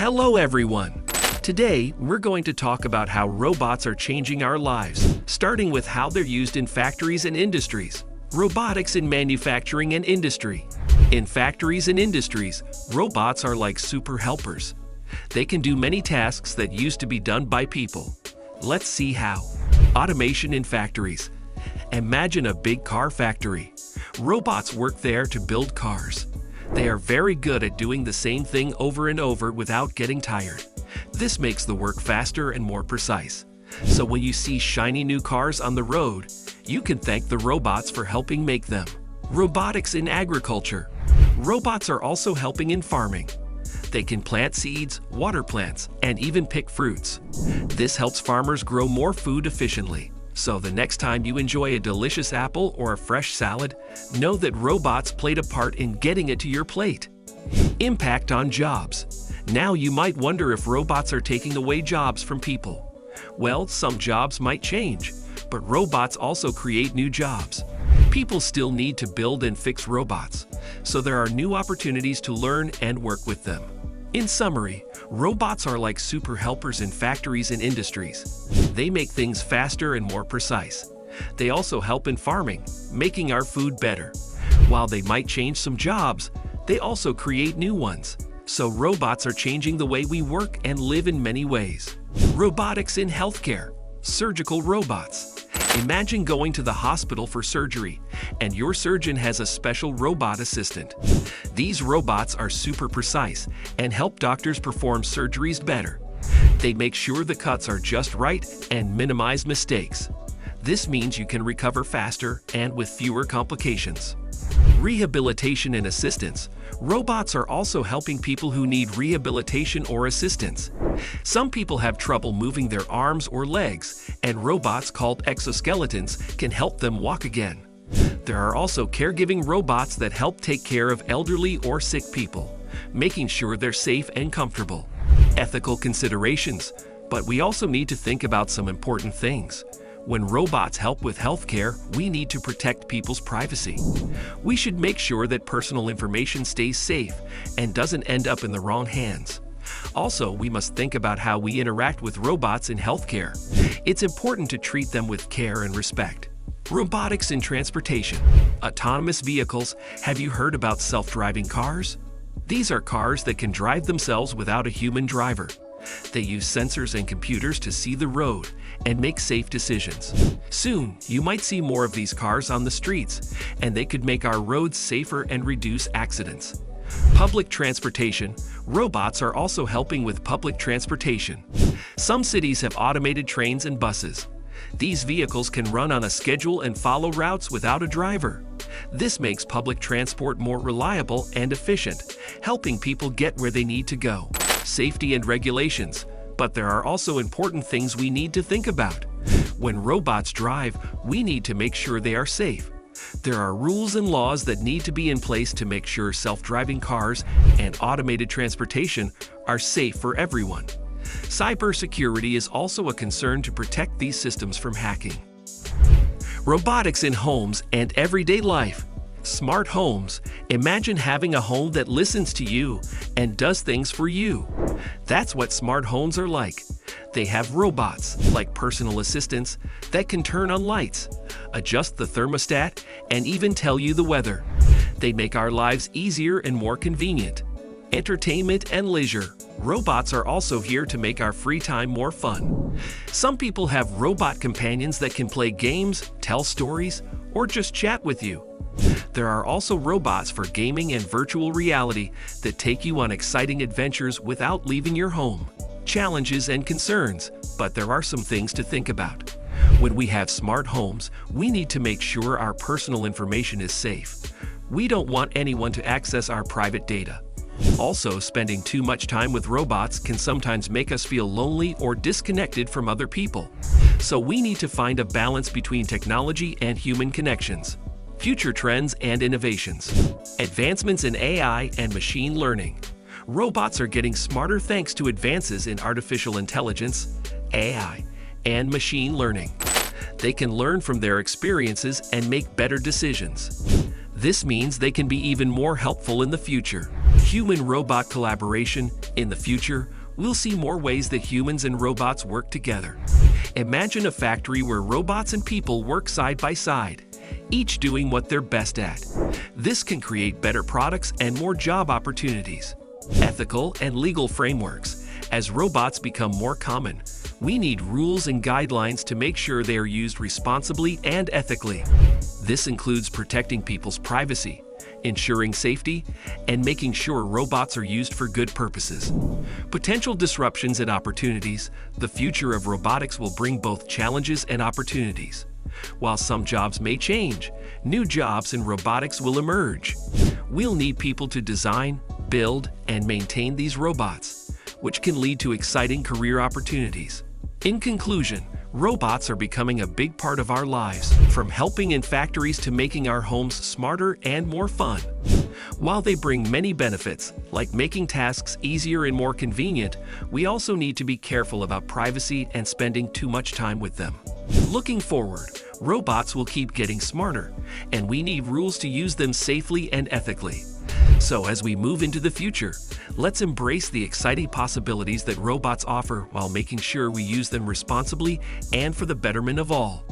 Hello everyone! Today, we're going to talk about how robots are changing our lives, starting with how they're used in factories and industries. Robotics in manufacturing and industry. In factories and industries, robots are like super helpers. They can do many tasks that used to be done by people. Let's see how. Automation in factories. Imagine a big car factory. Robots work there to build cars. They are very good at doing the same thing over and over without getting tired. This makes the work faster and more precise. So when you see shiny new cars on the road, you can thank the robots for helping make them. Robotics in agriculture. Robots are also helping in farming. They can plant seeds, water plants, and even pick fruits. This helps farmers grow more food efficiently. So the next time you enjoy a delicious apple or a fresh salad, know that robots played a part in getting it to your plate. Impact on jobs. Now you might wonder if robots are taking away jobs from people. Well, some jobs might change, but robots also create new jobs. People still need to build and fix robots, so there are new opportunities to learn and work with them. In summary, robots are like super helpers in factories and industries. They make things faster and more precise. They also help in farming, making our food better. While they might change some jobs, they also create new ones. So robots are changing the way we work and live in many ways. Robotics in healthcare. Surgical robots. Imagine going to the hospital for surgery, and your surgeon has a special robot assistant. These robots are super precise and help doctors perform surgeries better. They make sure the cuts are just right and minimize mistakes. This means you can recover faster and with fewer complications. Rehabilitation and assistance. Robots are also helping people who need rehabilitation or assistance. Some people have trouble moving their arms or legs, and robots called exoskeletons can help them walk again. There are also caregiving robots that help take care of elderly or sick people, making sure they're safe and comfortable. Ethical considerations, but we also need to think about some important things. When robots help with healthcare, we need to protect people's privacy. We should make sure that personal information stays safe and doesn't end up in the wrong hands. Also, we must think about how we interact with robots in healthcare. It's important to treat them with care and respect. Robotics in transportation. Autonomous vehicles. Have you heard about self-driving cars? These are cars that can drive themselves without a human driver. They use sensors and computers to see the road and make safe decisions. Soon, you might see more of these cars on the streets, and they could make our roads safer and reduce accidents. Public transportation. Robots are also helping with public transportation. Some cities have automated trains and buses. These vehicles can run on a schedule and follow routes without a driver. This makes public transport more reliable and efficient, helping people get where they need to go. Safety and regulations. But there are also important things we need to think about. When robots drive, we need to make sure they are safe. There are rules and laws that need to be in place to make sure self-driving cars and automated transportation are safe for everyone. Cybersecurity is also a concern to protect these systems from hacking. Robotics in homes and everyday life. Smart homes. Imagine having a home that listens to you and does things for you. That's what smart homes are like. They have robots, like personal assistants, that can turn on lights, adjust the thermostat, and even tell you the weather. They make our lives easier and more convenient. Entertainment and leisure. Robots are also here to make our free time more fun. Some people have robot companions that can play games, tell stories, or just chat with you. There are also robots for gaming and virtual reality that take you on exciting adventures without leaving your home. Challenges and concerns, but there are some things to think about. When we have smart homes, we need to make sure our personal information is safe. We don't want anyone to access our private data. Also, spending too much time with robots can sometimes make us feel lonely or disconnected from other people. So we need to find a balance between technology and human connections. Future trends and innovations. Advancements in AI and machine learning. Robots are getting smarter thanks to advances in artificial intelligence, AI, and machine learning. They can learn from their experiences and make better decisions. This means they can be even more helpful in the future. Human-robot collaboration. In the future, we'll see more ways that humans and robots work together. Imagine a factory where robots and people work side by side, each doing what they're best at. This can create better products and more job opportunities. Ethical and legal frameworks. As robots become more common, we need rules and guidelines to make sure they are used responsibly and ethically. This includes protecting people's privacy, ensuring safety, and making sure robots are used for good purposes. Potential disruptions and opportunities. The future of robotics will bring both challenges and opportunities. While some jobs may change, new jobs in robotics will emerge. We'll need people to design, build, and maintain these robots, which can lead to exciting career opportunities. In conclusion, robots are becoming a big part of our lives, from helping in factories to making our homes smarter and more fun. While they bring many benefits, like making tasks easier and more convenient, we also need to be careful about privacy and spending too much time with them. Looking forward, robots will keep getting smarter, and we need rules to use them safely and ethically. So as we move into the future, let's embrace the exciting possibilities that robots offer while making sure we use them responsibly and for the betterment of all.